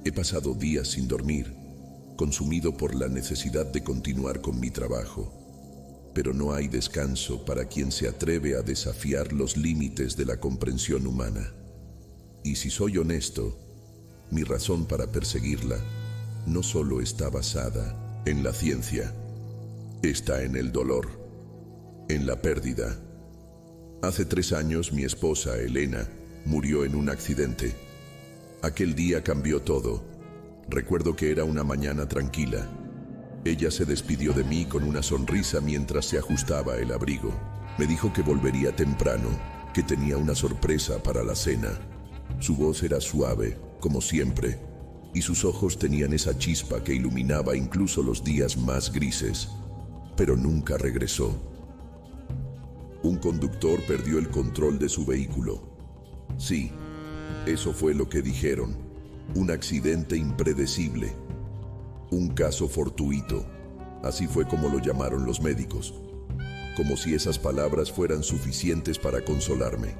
He pasado días sin dormir, consumido por la necesidad de continuar con mi trabajo. Pero no hay descanso para quien se atreve a desafiar los límites de la comprensión humana. Y si soy honesto, mi razón para perseguirla no solo está basada en la ciencia, está en el dolor, en la pérdida. Hace 3 años mi esposa, Elena, murió en un accidente. Aquel día cambió todo. Recuerdo que era una mañana tranquila. Ella se despidió de mí con una sonrisa mientras se ajustaba el abrigo. Me dijo que volvería temprano, que tenía una sorpresa para la cena. Su voz era suave, como siempre, y sus ojos tenían esa chispa que iluminaba incluso los días más grises. Pero nunca regresó. Un conductor perdió el control de su vehículo. Sí, eso fue lo que dijeron. Un accidente impredecible. Un caso fortuito. Así fue como lo llamaron los médicos. Como si esas palabras fueran suficientes para consolarme.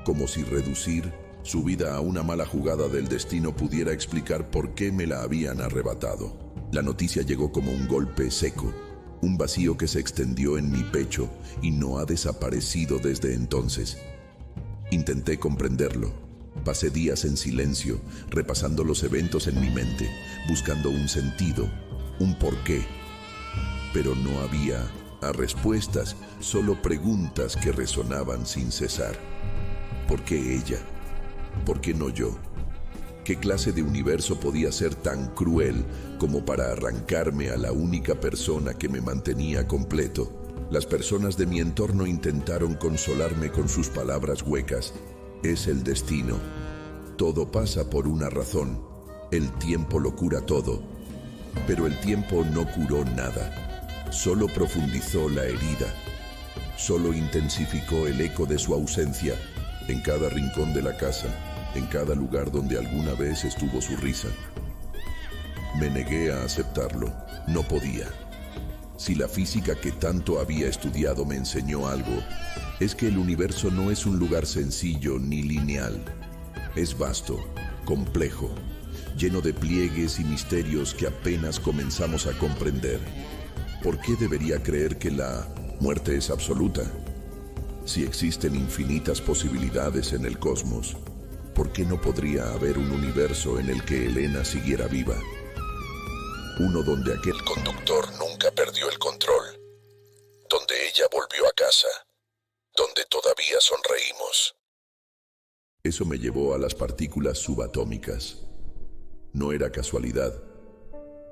Como si reducir su vida a una mala jugada del destino pudiera explicar por qué me la habían arrebatado. La noticia llegó como un golpe seco. Un vacío que se extendió en mi pecho y no ha desaparecido desde entonces. Intenté comprenderlo. Pasé días en silencio, repasando los eventos en mi mente, buscando un sentido, un porqué. Pero no había respuestas, solo preguntas que resonaban sin cesar. ¿Por qué ella? ¿Por qué no yo? ¿Qué clase de universo podía ser tan cruel como para arrancarme a la única persona que me mantenía completo? Las personas de mi entorno intentaron consolarme con sus palabras huecas. Es el destino. Todo pasa por una razón. El tiempo lo cura todo. Pero el tiempo no curó nada. Solo profundizó la herida. Solo intensificó el eco de su ausencia en cada rincón de la casa, en cada lugar donde alguna vez estuvo su risa. Me negué a aceptarlo. No podía. Si la física que tanto había estudiado me enseñó algo, es que el universo no es un lugar sencillo ni lineal. Es vasto, complejo, lleno de pliegues y misterios que apenas comenzamos a comprender. ¿Por qué debería creer que la muerte es absoluta? Si existen infinitas posibilidades en el cosmos, ¿por qué no podría haber un universo en el que Elena siguiera viva? Uno donde aquel conductor nunca perdió el control, donde ella volvió a casa, donde todavía sonreímos. Eso me llevó a las partículas subatómicas. No era casualidad.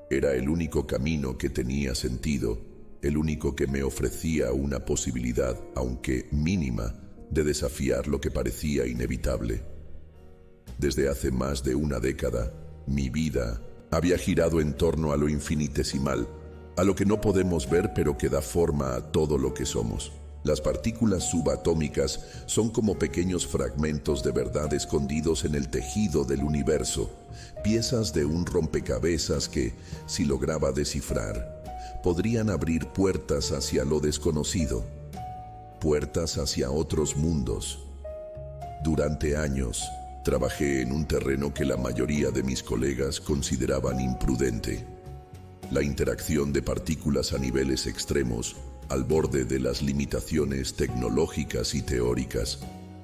Era el único camino que tenía sentido, el único que me ofrecía una posibilidad, aunque mínima, de desafiar lo que parecía inevitable. Desde hace más de una década, mi vida había girado en torno a lo infinitesimal, a lo que no podemos ver pero que da forma a todo lo que somos. Las partículas subatómicas son como pequeños fragmentos de verdad escondidos en el tejido del universo, piezas de un rompecabezas que, si lograba descifrar, podrían abrir puertas hacia lo desconocido, puertas hacia otros mundos. Durante años, trabajé en un terreno que la mayoría de mis colegas consideraban imprudente. La interacción de partículas a niveles extremos, al borde de las limitaciones tecnológicas y teóricas,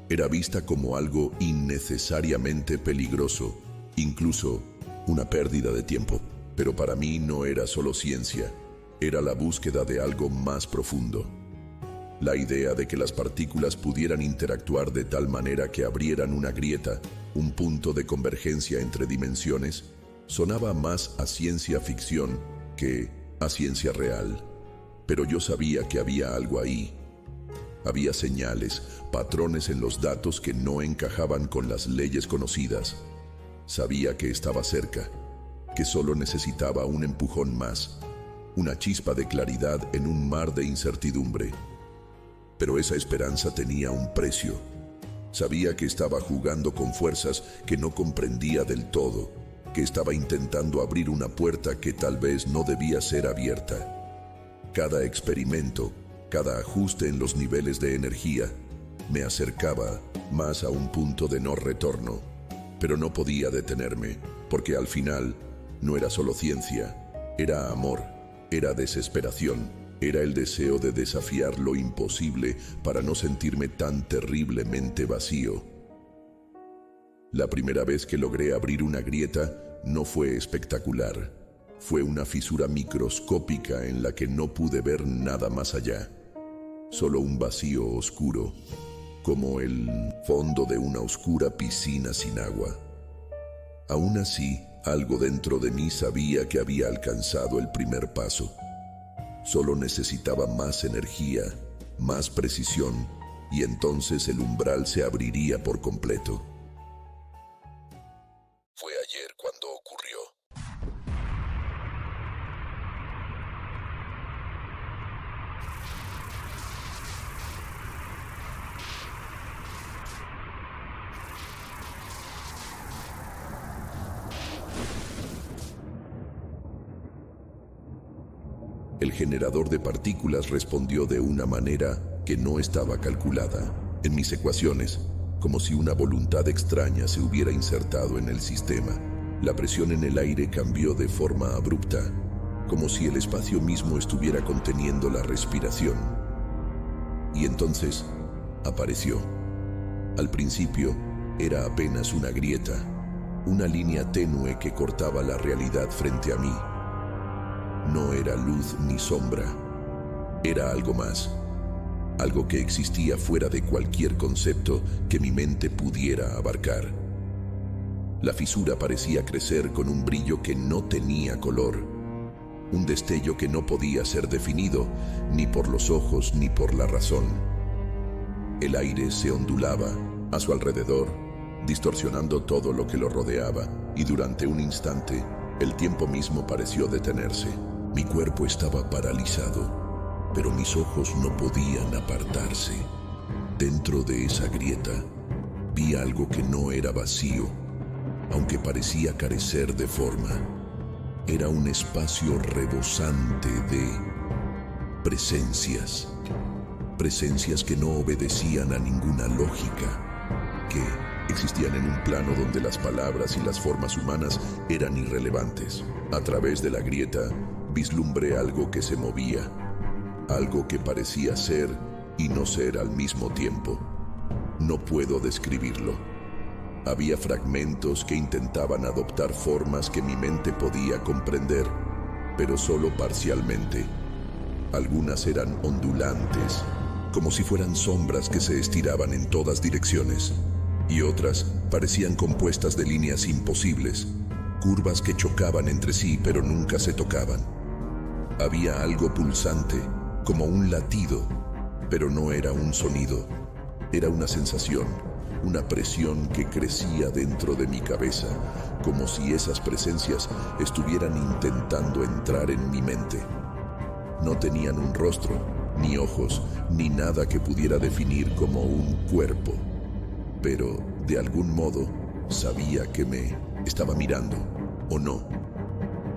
era vista como algo innecesariamente peligroso, incluso una pérdida de tiempo. Pero para mí no era solo ciencia, era la búsqueda de algo más profundo. La idea de que las partículas pudieran interactuar de tal manera que abrieran una grieta, un punto de convergencia entre dimensiones, sonaba más a ciencia ficción que a ciencia real. Pero yo sabía que había algo ahí. Había señales, patrones en los datos que no encajaban con las leyes conocidas. Sabía que estaba cerca, que solo necesitaba un empujón más, una chispa de claridad en un mar de incertidumbre. Pero esa esperanza tenía un precio. Sabía que estaba jugando con fuerzas que no comprendía del todo, que estaba intentando abrir una puerta que tal vez no debía ser abierta. Cada experimento, cada ajuste en los niveles de energía, me acercaba más a un punto de no retorno, pero no podía detenerme. porque al final no era solo ciencia, era amor, era desesperación, era el deseo de desafiar lo imposible para no sentirme tan terriblemente vacío. La primera vez que logré abrir una grieta no fue espectacular. Fue una fisura microscópica en la que no pude ver nada más allá. Solo un vacío oscuro, como el fondo de una oscura piscina sin agua. Aún así, algo dentro de mí sabía que había alcanzado el primer paso. Solo necesitaba más energía, más precisión, y entonces el umbral se abriría por completo. Fue ayer cuando ocurrió. El generador de partículas respondió de una manera que no estaba calculada en mis ecuaciones, como si una voluntad extraña se hubiera insertado en el sistema. La presión en el aire cambió de forma abrupta, como si el espacio mismo estuviera conteniendo la respiración. Y entonces apareció. Al principio era apenas una grieta, una línea tenue que cortaba la realidad frente a mí. No era luz ni sombra, era algo más, algo que existía fuera de cualquier concepto que mi mente pudiera abarcar. La fisura parecía crecer con un brillo que no tenía color, un destello que no podía ser definido ni por los ojos ni por la razón. El aire se ondulaba a su alrededor, distorsionando todo lo que lo rodeaba, y durante un instante, el tiempo mismo pareció detenerse. Mi cuerpo estaba paralizado, pero mis ojos no podían apartarse. Dentro de esa grieta, vi algo que no era vacío, aunque parecía carecer de forma. Era un espacio rebosante de presencias. Presencias que no obedecían a ninguna lógica, que existían en un plano donde las palabras y las formas humanas eran irrelevantes. A través de la grieta, vislumbré algo que se movía, algo que parecía ser y no ser al mismo tiempo. No puedo describirlo. Había fragmentos que intentaban adoptar formas que mi mente podía comprender, pero solo parcialmente. Algunas eran ondulantes, como si fueran sombras que se estiraban en todas direcciones, y otras parecían compuestas de líneas imposibles, curvas que chocaban entre sí pero nunca se tocaban. Había algo pulsante, como un latido, pero no era un sonido. Era una sensación, una presión que crecía dentro de mi cabeza, como si esas presencias estuvieran intentando entrar en mi mente. No tenían un rostro, ni ojos, ni nada que pudiera definir como un cuerpo. Pero, de algún modo, sabía que me estaba mirando, ¿o no?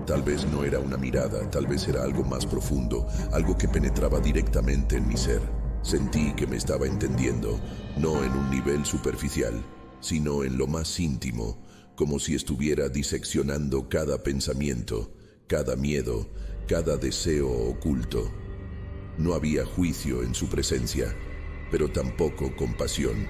Tal vez no era una mirada, tal vez era algo más profundo, algo que penetraba directamente en mi ser. Sentí que me estaba entendiendo, no en un nivel superficial, sino en lo más íntimo, como si estuviera diseccionando cada pensamiento, cada miedo, cada deseo oculto. No había juicio en su presencia, pero tampoco compasión.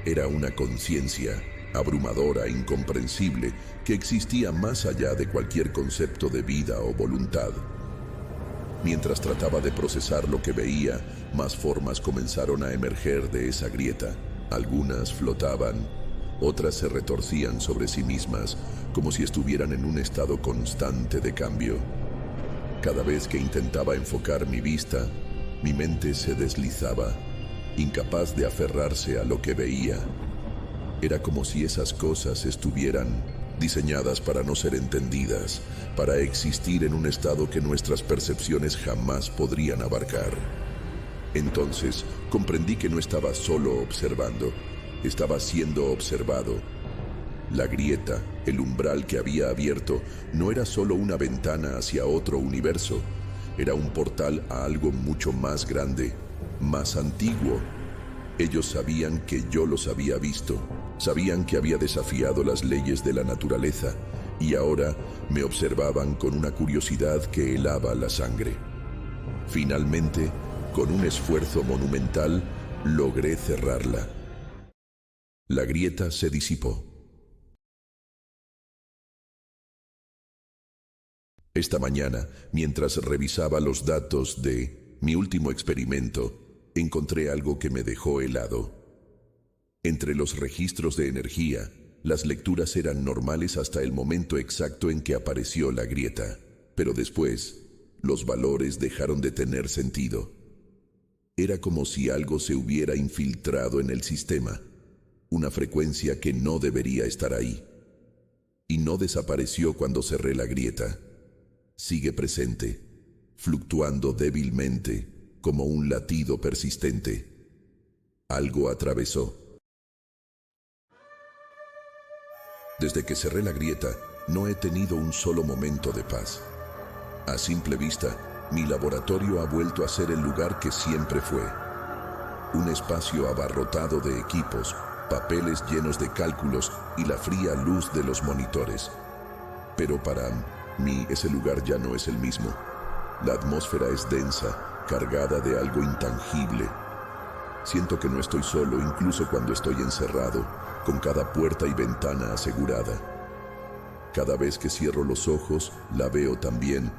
Era una conciencia abrumadora, incomprensible, que existía más allá de cualquier concepto de vida o voluntad. Mientras trataba de procesar lo que veía, más formas comenzaron a emerger de esa grieta. Algunas flotaban, otras se retorcían sobre sí mismas, como si estuvieran en un estado constante de cambio. Cada vez que intentaba enfocar mi vista, mi mente se deslizaba, incapaz de aferrarse a lo que veía. Era como si esas cosas estuvieran diseñadas para no ser entendidas, para existir en un estado que nuestras percepciones jamás podrían abarcar. Entonces comprendí que no estaba solo observando, estaba siendo observado. La grieta, el umbral que había abierto, no era solo una ventana hacia otro universo, era un portal a algo mucho más grande, más antiguo. Ellos sabían que yo los había visto, sabían que había desafiado las leyes de la naturaleza, y ahora me observaban con una curiosidad que helaba la sangre. Finalmente, con un esfuerzo monumental, logré cerrarla. La grieta se disipó. Esta mañana, mientras revisaba los datos de mi último experimento, encontré algo que me dejó helado. Entre los registros de energía, las lecturas eran normales hasta el momento exacto en que apareció la grieta, pero después, los valores dejaron de tener sentido. Era como si algo se hubiera infiltrado en el sistema, una frecuencia que no debería estar ahí. Y no desapareció cuando cerré la grieta. Sigue presente, fluctuando débilmente, como un latido persistente. Algo atravesó. Desde que cerré la grieta, no he tenido un solo momento de paz. A simple vista, mi laboratorio ha vuelto a ser el lugar que siempre fue. Un espacio abarrotado de equipos, papeles llenos de cálculos y la fría luz de los monitores. Pero para mí, ese lugar ya no es el mismo. La atmósfera es densa, cargada de algo intangible. Siento que no estoy solo, incluso cuando estoy encerrado, con cada puerta y ventana asegurada. Cada vez que cierro los ojos, la veo también,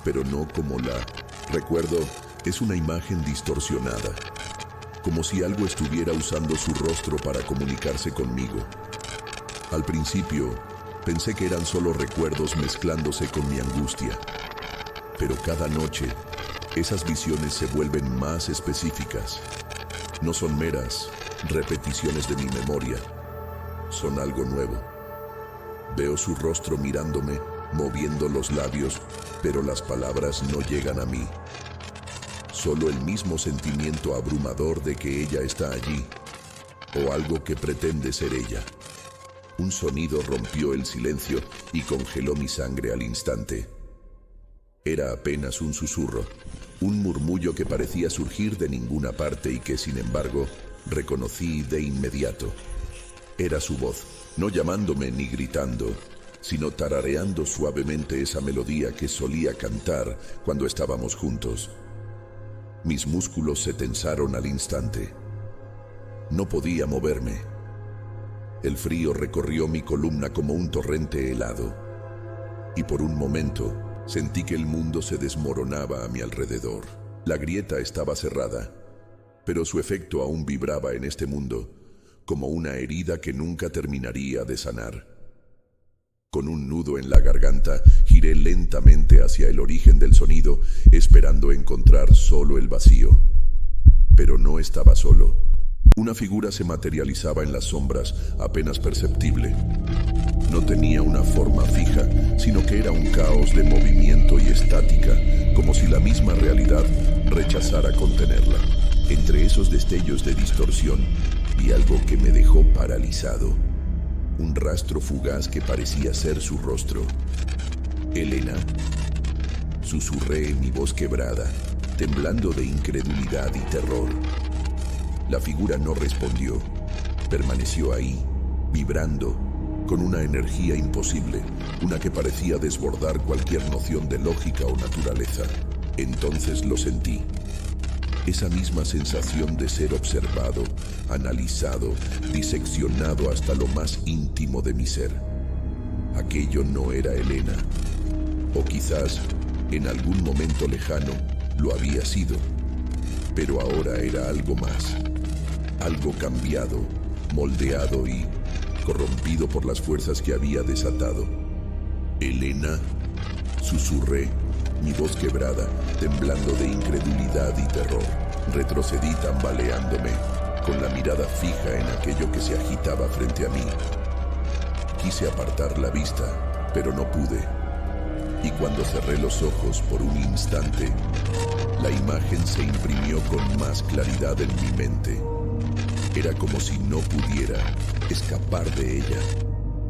pero no como la recuerdo. Es una imagen distorsionada, como si algo estuviera usando su rostro para comunicarse conmigo. Al principio, pensé que eran solo recuerdos mezclándose con mi angustia. Pero cada noche, esas visiones se vuelven más específicas. No son meras repeticiones de mi memoria. Son algo nuevo. Veo su rostro mirándome, moviendo los labios, pero las palabras no llegan a mí. Solo el mismo sentimiento abrumador de que ella está allí, o algo que pretende ser ella. Un sonido rompió el silencio y congeló mi sangre al instante. Era apenas un susurro, un murmullo que parecía surgir de ninguna parte y que, sin embargo, reconocí de inmediato. Era su voz, no llamándome ni gritando, sino tarareando suavemente esa melodía que solía cantar cuando estábamos juntos. Mis músculos se tensaron al instante. No podía moverme. El frío recorrió mi columna como un torrente helado, y por un momento sentí que el mundo se desmoronaba a mi alrededor. La grieta estaba cerrada, pero su efecto aún vibraba en este mundo, como una herida que nunca terminaría de sanar. Con un nudo en la garganta, giré lentamente hacia el origen del sonido, esperando encontrar solo el vacío. Pero no estaba solo. Una figura se materializaba en las sombras, apenas perceptible. No tenía una forma fija, sino que era un caos de movimiento y estática, como si la misma realidad rechazara contenerla. Entre esos destellos de distorsión, vi algo que me dejó paralizado. Un rastro fugaz que parecía ser su rostro. «Elena», susurré en mi voz quebrada, temblando de incredulidad y terror. La figura no respondió. Permaneció ahí, vibrando, con una energía imposible, una que parecía desbordar cualquier noción de lógica o naturaleza. Entonces lo sentí. Esa misma sensación de ser observado, analizado, diseccionado hasta lo más íntimo de mi ser. Aquello no era Elena. O quizás, en algún momento lejano, lo había sido. Pero ahora era algo más. Algo cambiado, moldeado y corrompido por las fuerzas que había desatado. «Elena», susurré, mi voz quebrada, temblando de incredulidad y terror. Retrocedí tambaleándome, con la mirada fija en aquello que se agitaba frente a mí. Quise apartar la vista, pero no pude. Y cuando cerré los ojos por un instante, la imagen se imprimió con más claridad en mi mente. Era como si no pudiera escapar de ella,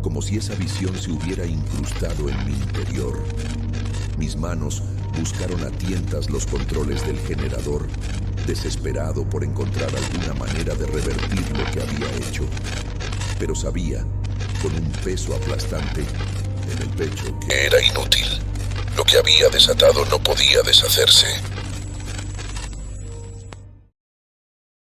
como si esa visión se hubiera incrustado en mi interior. Mis manos buscaron a tientas los controles del generador, desesperado por encontrar alguna manera de revertir lo que había hecho. Pero sabía, con un peso aplastante, en el pecho que era inútil. Lo que había desatado no podía deshacerse.